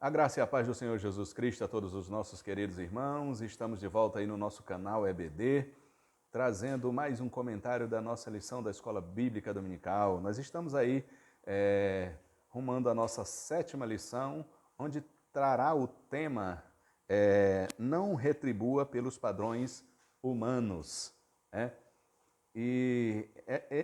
A graça e a paz do Senhor Jesus Cristo a todos os nossos queridos irmãos. Estamos de volta aí no nosso canal EBD, trazendo mais um comentário da nossa lição da Escola Bíblica Dominical. Nós estamos aí rumando a nossa 7ª lição, onde trará o tema Não retribua pelos padrões humanos. E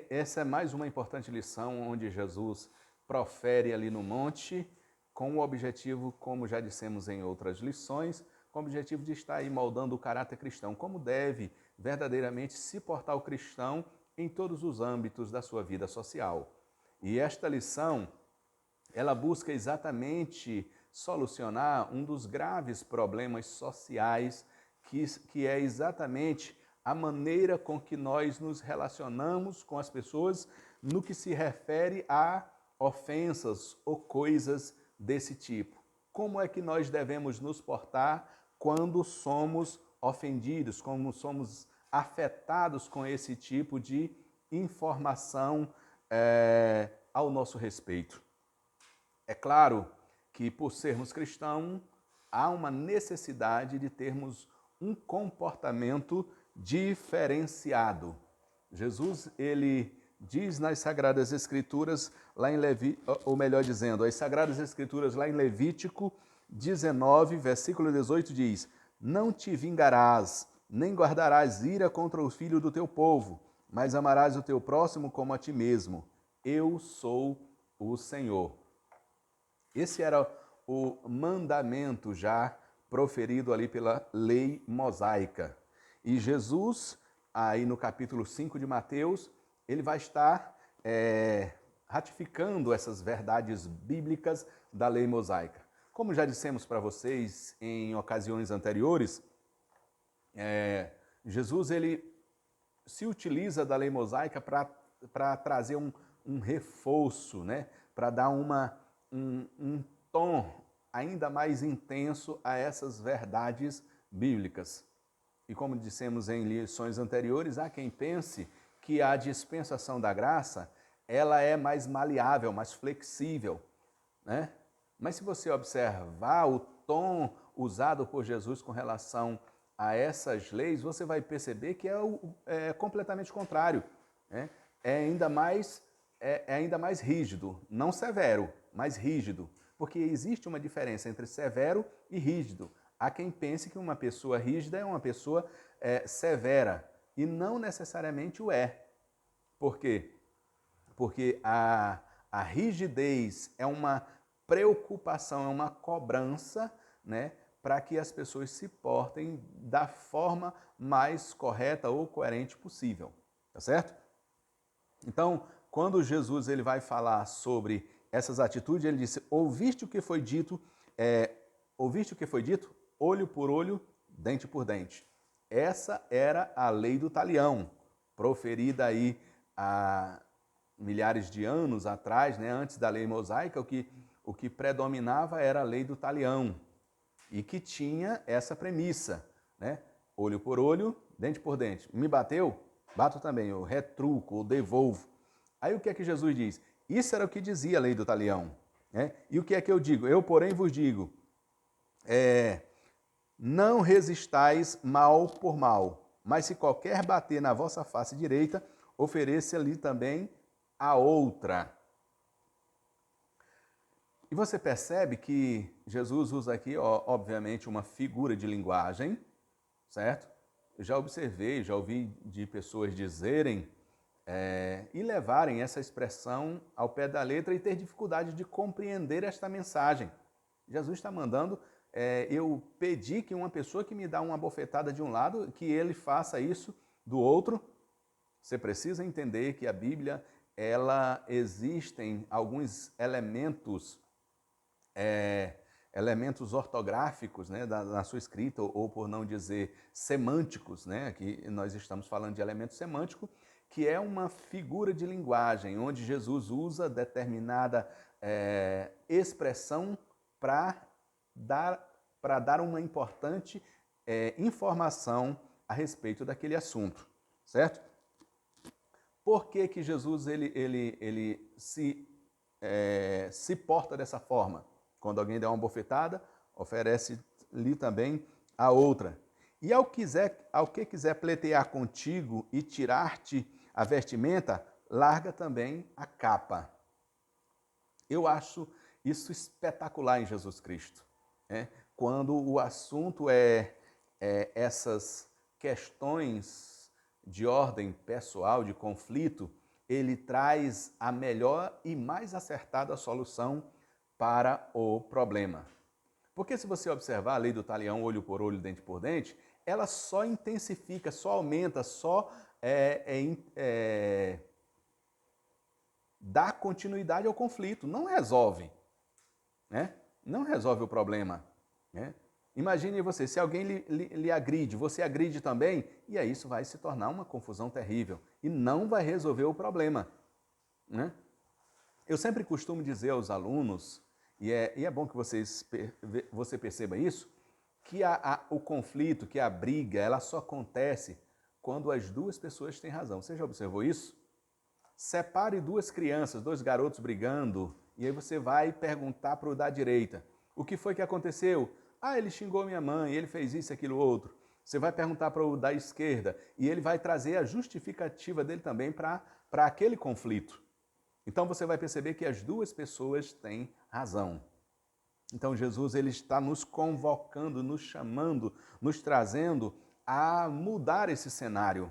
essa é mais uma importante lição onde Jesus profere ali no monte, com o objetivo, como já dissemos em outras lições, com o objetivo de estar aí moldando o caráter cristão, como deve verdadeiramente se portar o cristão em todos os âmbitos da sua vida social. E esta lição, ela busca exatamente solucionar um dos graves problemas sociais, que é exatamente a maneira com que nós nos relacionamos com as pessoas no que se refere a ofensas ou coisas desse tipo. Como é que nós devemos nos portar quando somos ofendidos, como somos afetados com esse tipo de informação ao nosso respeito? É claro que, por sermos cristãos, há uma necessidade de termos um comportamento diferenciado. Jesus, ele diz nas Sagradas Escrituras, lá em ou melhor dizendo, as Sagradas Escrituras lá em Levítico 19, versículo 18 diz: Não te vingarás, nem guardarás ira contra o filho do teu povo, mas amarás o teu próximo como a ti mesmo. Eu sou o Senhor. Esse era o mandamento já proferido ali pela lei mosaica. E Jesus, aí no capítulo 5 de Mateus, ele vai estar ratificando essas verdades bíblicas da lei mosaica. Como já dissemos para vocês em ocasiões anteriores, Jesus ele se utiliza da lei mosaica para trazer um reforço, né? Para dar um tom ainda mais intenso a essas verdades bíblicas. E como dissemos em lições anteriores, há quem pense que a dispensação da graça ela é mais maleável, mais flexível, né? Mas se você observar o tom usado por Jesus com relação a essas leis, você vai perceber que é completamente contrário, né? É ainda mais rígido, não severo, mas rígido, porque existe uma diferença entre severo e rígido. Há quem pense que uma pessoa rígida é uma pessoa severa, e não necessariamente o é. Por quê? Porque a rigidez é uma preocupação, é uma cobrança, né, para que as pessoas se portem da forma mais correta ou coerente possível, tá certo? Então, quando Jesus ele vai falar sobre essas atitudes, ele disse: ouviste o que foi dito, ouviste o que foi dito, olho por olho, dente por dente. Essa era a lei do talião, proferida aí há milhares de anos atrás, né, antes da lei mosaica. O que predominava era a lei do talião, e que tinha essa premissa, né? Olho por olho, dente por dente. Me bateu? Bato também, eu retruco, eu devolvo. Aí o que é que Jesus diz? Isso era o que dizia a lei do talião, né? E o que é que eu digo? Eu, porém, vos digo, não resistais mal por mal, mas se qualquer bater na vossa face direita, ofereça-lhe também a outra. E você percebe que Jesus usa aqui, obviamente, uma figura de linguagem, certo? Eu já observei, já ouvi de pessoas dizerem e levarem essa expressão ao pé da letra e ter dificuldade de compreender esta mensagem. Jesus está mandando eu pedir que uma pessoa que me dá uma bofetada de um lado, que ele faça isso do outro. Você precisa entender que a Bíblia, ela existem alguns elementos ortográficos, né, na sua escrita, ou por não dizer semânticos, né, aqui nós estamos falando de elemento semântico, que é uma figura de linguagem, onde Jesus usa determinada expressão para dar uma importante informação a respeito daquele assunto, certo? Por que que Jesus ele se porta dessa forma? Quando alguém der uma bofetada, oferece-lhe também a outra. E ao que quiser pleitear contigo e tirar-te a vestimenta, larga também a capa. Eu acho isso espetacular em Jesus Cristo. Né? Quando o assunto é essas questões de ordem pessoal, de conflito, ele traz a melhor e mais acertada solução para o problema. Porque se você observar a lei do talião, olho por olho, dente por dente, ela só intensifica, só aumenta, só dá continuidade ao conflito, não resolve, né? Não resolve o problema. Né? Imagine você, se alguém lhe agride, você agride também, e aí isso vai se tornar uma confusão terrível e não vai resolver o problema. Né? Eu sempre costumo dizer aos alunos, e é bom que você perceba isso, que o conflito, que a briga, ela só acontece quando as duas pessoas têm razão. Você já observou isso? Separe duas crianças, dois garotos brigando, e aí você vai perguntar para o da direita. O que foi que aconteceu? Ah, ele xingou minha mãe, ele fez isso, aquilo, outro. Você vai perguntar para o da esquerda, e ele vai trazer a justificativa dele também para aquele conflito. Então você vai perceber que as duas pessoas têm razão. Então Jesus ele está nos convocando, nos chamando, nos trazendo a mudar esse cenário,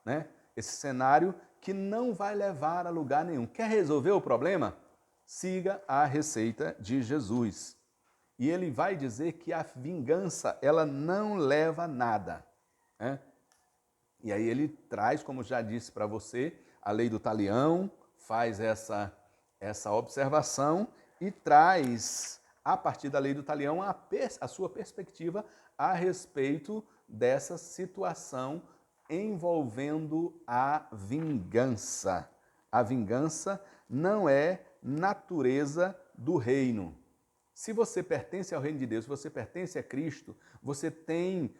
né? Esse cenário que não vai levar a lugar nenhum. Quer resolver o problema? Siga a receita de Jesus. E ele vai dizer que a vingança, ela não leva a nada. Né? E aí ele traz, como já disse para você, a lei do talião, faz essa observação e traz, a partir da lei do talião, a sua perspectiva a respeito dessa situação envolvendo a vingança. A vingança não é natureza do reino. Se você pertence ao reino de Deus, se você pertence a Cristo, você tem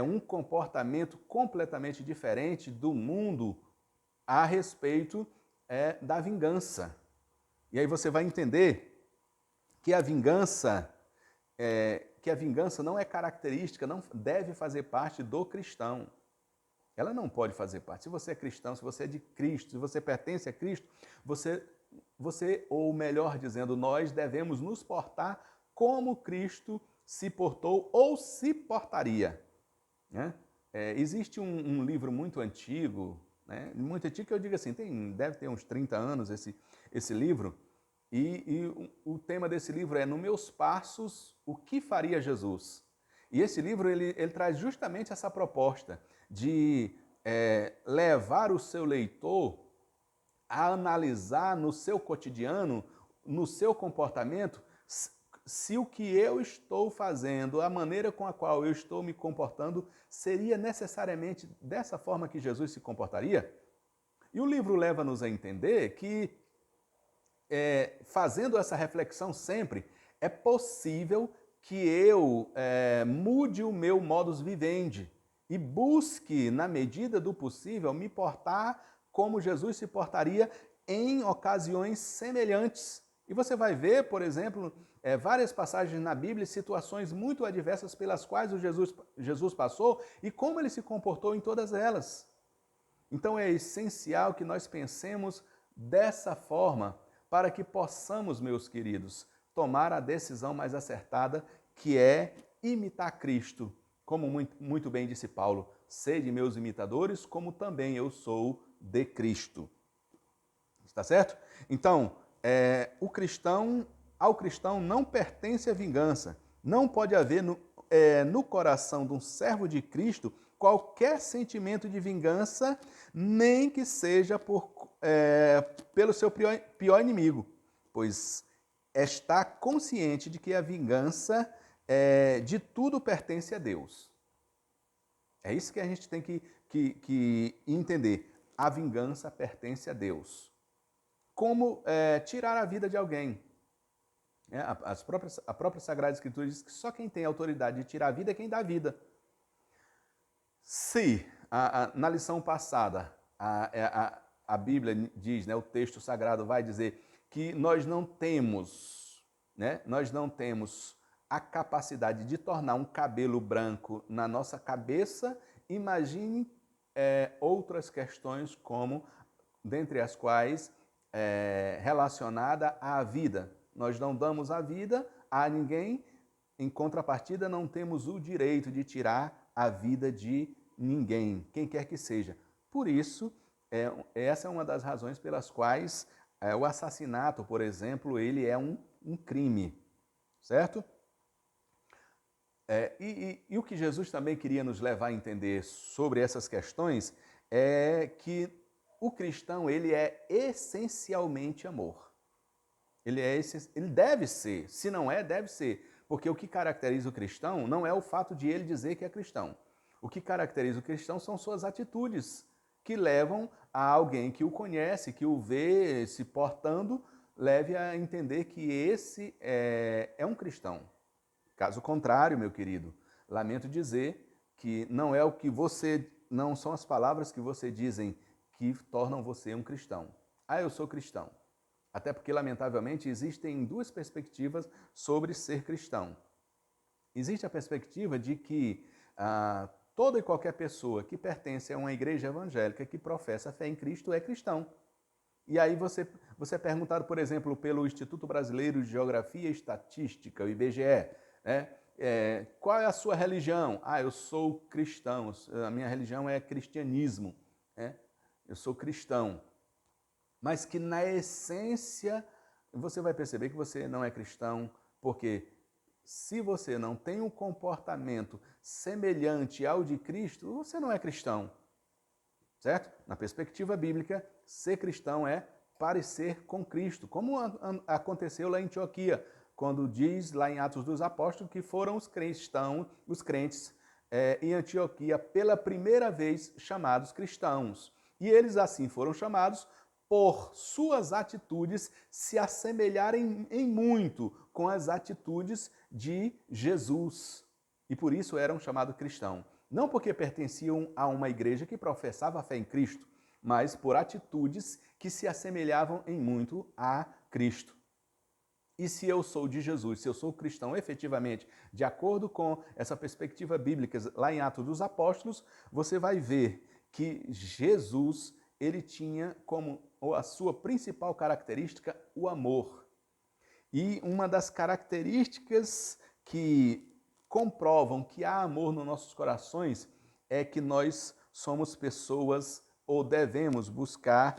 um comportamento completamente diferente do mundo a respeito da vingança. E aí você vai entender que a vingança não é característica, não deve fazer parte do cristão. Ela não pode fazer parte. Se você é cristão, se você é de Cristo, se você pertence a Cristo, você, ou melhor dizendo, nós devemos nos portar como Cristo se portou ou se portaria. Né? Existe um livro muito antigo, né? Muito antigo que eu digo assim, deve ter uns 30 anos esse livro, e o tema desse livro é No Meus Passos, o que faria Jesus? E esse livro ele traz justamente essa proposta de levar o seu leitor a analisar no seu cotidiano, no seu comportamento, se o que eu estou fazendo, a maneira com a qual eu estou me comportando, seria necessariamente dessa forma que Jesus se comportaria? E o livro leva-nos a entender que, fazendo essa reflexão sempre, é possível que eu mude o meu modus vivendi e busque, na medida do possível, me portar como Jesus se portaria em ocasiões semelhantes. E você vai ver, por exemplo, várias passagens na Bíblia, situações muito adversas pelas quais Jesus passou e como ele se comportou em todas elas. Então é essencial que nós pensemos dessa forma para que possamos, meus queridos, tomar a decisão mais acertada, que é imitar Cristo. Como muito bem disse Paulo, sede meus imitadores, como também eu sou de Cristo. Está certo? Então, ao cristão não pertence a vingança. Não pode haver no coração de um servo de Cristo qualquer sentimento de vingança, nem que seja pelo seu pior inimigo, pois está consciente de que a vingança de tudo pertence a Deus. É isso que a gente tem que entender. A vingança pertence a Deus. Como tirar a vida de alguém? A própria Sagrada Escritura diz que só quem tem autoridade de tirar a vida é quem dá a vida. Se, na lição passada, a Bíblia diz, né, o texto sagrado vai dizer que nós não temos né? Nós não temos a capacidade de tornar um cabelo branco na nossa cabeça. Imagine outras questões como, dentre as quais, relacionada à vida. Nós não damos a vida a ninguém, em contrapartida não temos o direito de tirar a vida de ninguém, quem quer que seja. Por isso, essa é uma das razões pelas quais o assassinato, por exemplo, ele é um crime, certo? E o que Jesus também queria nos levar a entender sobre essas questões é que o cristão, ele é essencialmente amor. Ele deve ser, se não é, deve ser. Porque o que caracteriza o cristão não é o fato de ele dizer que é cristão. O que caracteriza o cristão são suas atitudes, que levam a alguém que o conhece, que o vê se portando, leve a entender que esse é um cristão. Caso contrário, meu querido, lamento dizer que não é o que você, não são as palavras que você dizem que tornam você um cristão. Ah, eu sou cristão. Até porque, lamentavelmente, existem duas perspectivas sobre ser cristão. Existe a perspectiva de que toda e qualquer pessoa que pertence a uma igreja evangélica que professa a fé em Cristo é cristão. E aí você é perguntado, por exemplo, pelo Instituto Brasileiro de Geografia e Estatística, o IBGE, né? Qual é a sua religião? Ah, eu sou cristão, a minha religião é cristianismo, né? Eu sou cristão. Mas que na essência você vai perceber que você não é cristão, porque se você não tem um comportamento semelhante ao de Cristo, você não é cristão, certo? Na perspectiva bíblica, ser cristão é parecer com Cristo, como aconteceu lá em Antioquia, quando diz lá em Atos dos Apóstolos que foram os crentes em Antioquia pela primeira vez chamados cristãos. E eles assim foram chamados por suas atitudes se assemelharem em muito com as atitudes de Jesus. E por isso eram chamados cristãos. Não porque pertenciam a uma igreja que professava a fé em Cristo, mas por atitudes que se assemelhavam em muito a Cristo. E se eu sou de Jesus, se eu sou cristão efetivamente, de acordo com essa perspectiva bíblica lá em Atos dos Apóstolos, você vai ver que Jesus, ele tinha como a sua principal característica o amor. E uma das características que comprovam que há amor nos nossos corações é que nós somos pessoas ou devemos buscar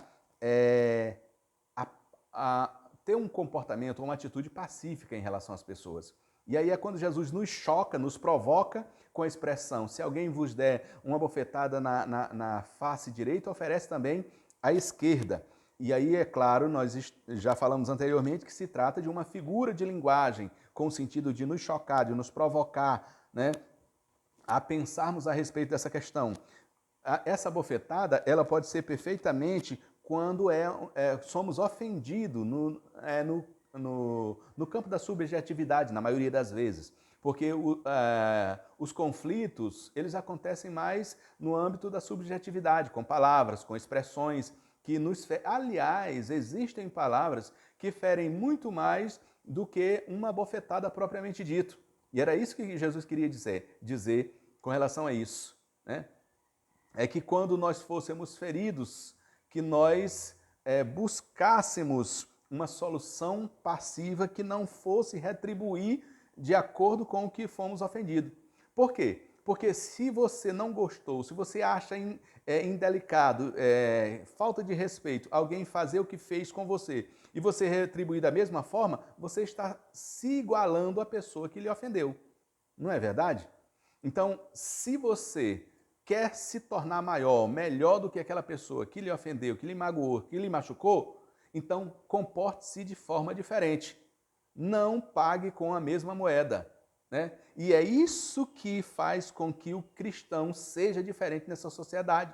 ter um comportamento, uma atitude pacífica em relação às pessoas. E aí é quando Jesus nos choca, nos provoca com a expressão: se alguém vos der uma bofetada na face direita, oferece também a esquerda. E aí, é claro, nós já falamos anteriormente que se trata de uma figura de linguagem, com o sentido de nos chocar, de nos provocar, né, a pensarmos a respeito dessa questão. Essa bofetada, ela pode ser perfeitamente quando somos ofendidos no campo da subjetividade, na maioria das vezes. Porque os conflitos, eles acontecem mais no âmbito da subjetividade, com palavras, com expressões que nos ferem. Aliás, existem palavras que ferem muito mais do que uma bofetada propriamente dito. E era isso que Jesus queria dizer com relação a isso, né? É que quando nós fôssemos feridos, que nós buscássemos uma solução passiva que não fosse retribuir de acordo com o que fomos ofendidos. Por quê? Porque se você não gostou, se você acha indelicado, falta de respeito, alguém fazer o que fez com você e você retribuir da mesma forma, você está se igualando à pessoa que lhe ofendeu. Não é verdade? Então, se você quer se tornar maior, melhor do que aquela pessoa que lhe ofendeu, que lhe magoou, que lhe machucou, então comporte-se de forma diferente. Não pague com a mesma moeda, né? E é isso que faz com que o cristão seja diferente nessa sociedade.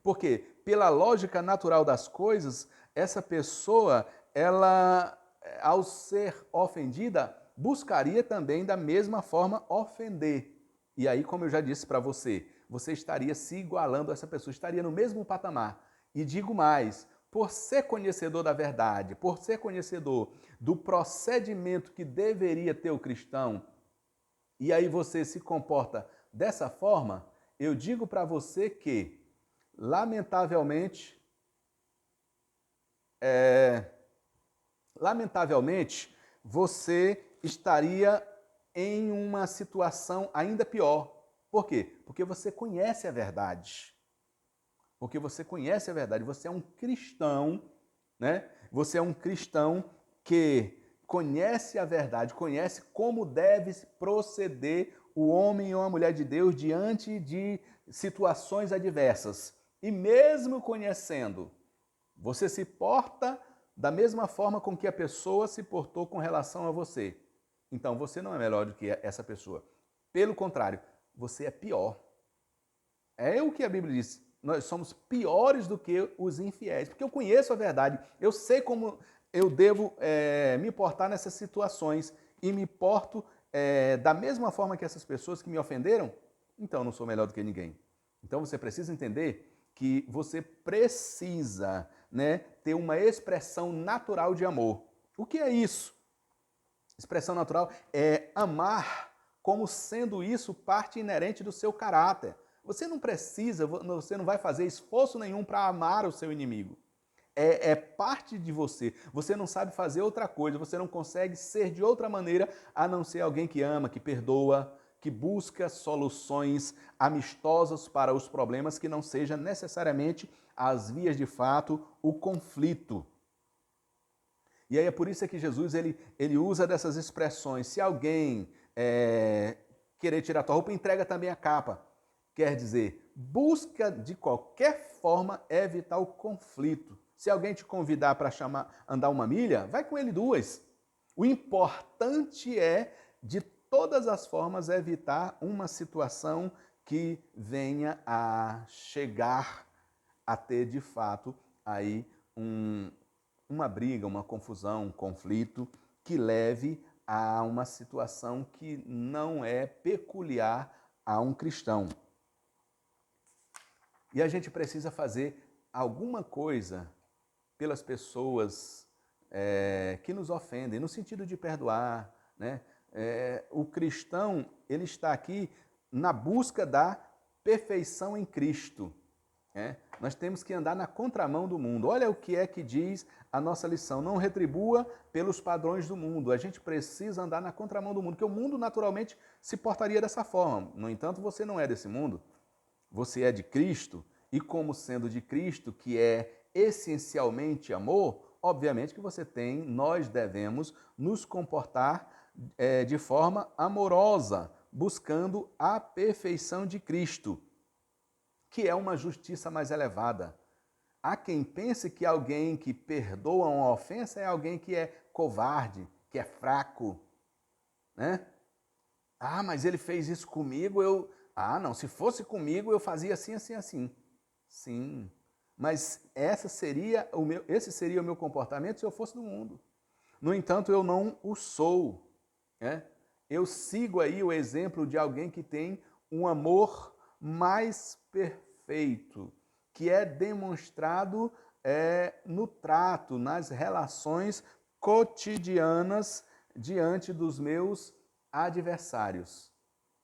Porque, pela lógica natural das coisas, essa pessoa, ela, ao ser ofendida, buscaria também da mesma forma ofender. E aí, como eu já disse para você estaria se igualando a essa pessoa, estaria no mesmo patamar. E digo mais, por ser conhecedor da verdade, por ser conhecedor do procedimento que deveria ter o cristão, e aí você se comporta dessa forma, eu digo para você que, lamentavelmente, você estaria em uma situação ainda pior. Por quê? Porque você conhece a verdade. Porque você conhece a verdade. Você é um cristão, né? Você é um cristão que conhece a verdade, conhece como deve proceder o homem ou a mulher de Deus diante de situações adversas. E mesmo conhecendo, você se porta da mesma forma com que a pessoa se portou com relação a você. Então você não é melhor do que essa pessoa. Pelo contrário, você é pior. É o que a Bíblia diz. Nós somos piores do que os infiéis, porque eu conheço a verdade, eu sei como eu devo me portar nessas situações e me porto da mesma forma que essas pessoas que me ofenderam, então eu não sou melhor do que ninguém. Então você precisa entender que você precisa, né, ter uma expressão natural de amor. O que é isso? Expressão natural é amar como sendo isso parte inerente do seu caráter. Você não precisa, você não vai fazer esforço nenhum para amar o seu inimigo. É parte de você. Você não sabe fazer outra coisa, você não consegue ser de outra maneira a não ser alguém que ama, que perdoa, que busca soluções amistosas para os problemas que não seja necessariamente as vias de fato, o conflito. E aí é por isso que Jesus ele usa dessas expressões. Se alguém querer tirar a tua roupa, entrega também a capa. Quer dizer, busca de qualquer forma evitar o conflito. Se alguém te convidar para andar uma milha, vai com ele 2. O importante é, de todas as formas, evitar uma situação que venha a chegar a ter, de fato, aí uma briga, uma confusão, um conflito que leve a uma situação que não é peculiar a um cristão. E a gente precisa fazer alguma coisa pelas pessoas que nos ofendem, no sentido de perdoar, né? O cristão, ele está aqui na busca da perfeição em Cristo. Nós temos que andar na contramão do mundo. Olha o que é que diz a nossa lição. Não retribua pelos padrões do mundo. A gente precisa andar na contramão do mundo, porque o mundo naturalmente se portaria dessa forma. No entanto, você não é desse mundo. Você é de Cristo, e como sendo de Cristo, que é essencialmente amor, obviamente que nós devemos nos comportar de forma amorosa, buscando a perfeição de Cristo, que é uma justiça mais elevada. Há quem pense que alguém que perdoa uma ofensa é alguém que é covarde, que é fraco, né? Ah, mas ele fez isso comigo, não, se fosse comigo eu fazia assim, assim, assim. Sim, mas esse seria o meu comportamento se eu fosse do mundo. No entanto, eu não o sou. Eu sigo aí o exemplo de alguém que tem um amor mais perfeito, que é demonstrado no trato, nas relações cotidianas diante dos meus adversários.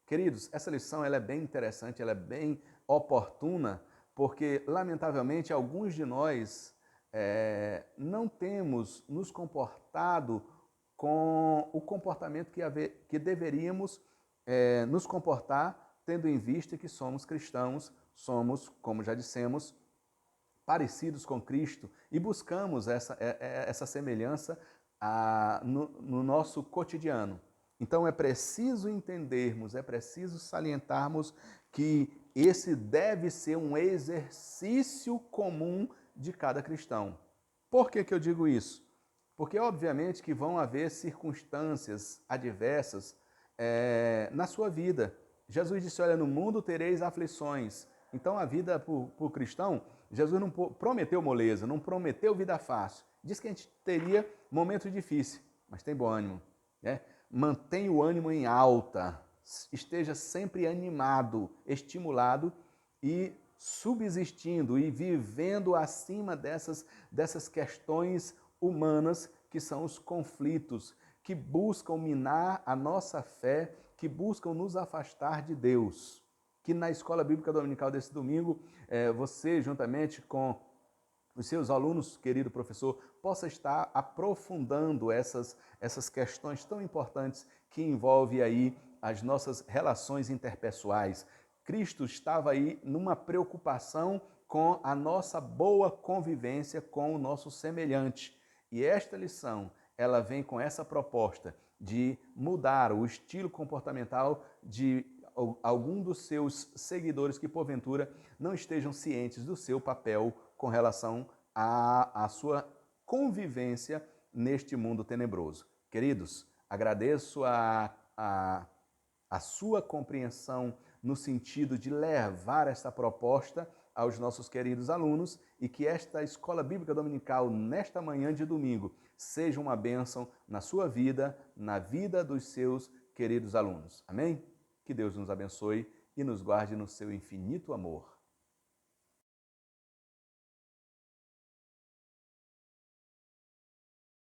Queridos, essa lição ela é bem interessante, ela é bem oportuna, porque, lamentavelmente, alguns de nós não temos nos comportado com o comportamento que deveríamos nos comportar, tendo em vista que somos cristãos, somos, como já dissemos, parecidos com Cristo e buscamos essa semelhança no nosso cotidiano. Então é preciso entendermos, é preciso salientarmos que esse deve ser um exercício comum de cada cristão. Por que eu digo isso? Porque obviamente que vão haver circunstâncias adversas na sua vida. Jesus disse, olha, no mundo tereis aflições. Então a vida para o cristão, Jesus não prometeu moleza, não prometeu vida fácil. Diz que a gente teria momentos difíceis, mas tem bom ânimo. Mantenha o ânimo em alta, esteja sempre animado, estimulado e subsistindo e vivendo acima dessas questões humanas que são os conflitos, que buscam minar a nossa fé, que buscam nos afastar de Deus. Que na Escola Bíblica Dominical desse domingo, você, juntamente com os seus alunos, querido professor, possa estar aprofundando essas questões tão importantes que envolvem aí as nossas relações interpessoais. Cristo estava aí numa preocupação com a nossa boa convivência com o nosso semelhante. E esta lição, ela vem com essa proposta de mudar o estilo comportamental de algum dos seus seguidores que porventura não estejam cientes do seu papel com relação à sua convivência neste mundo tenebroso. Queridos, agradeço a sua compreensão no sentido de levar esta proposta aos nossos queridos alunos e que esta Escola Bíblica Dominical, nesta manhã de domingo, seja uma bênção na sua vida, na vida dos seus queridos alunos. Amém? Que Deus nos abençoe e nos guarde no seu infinito amor.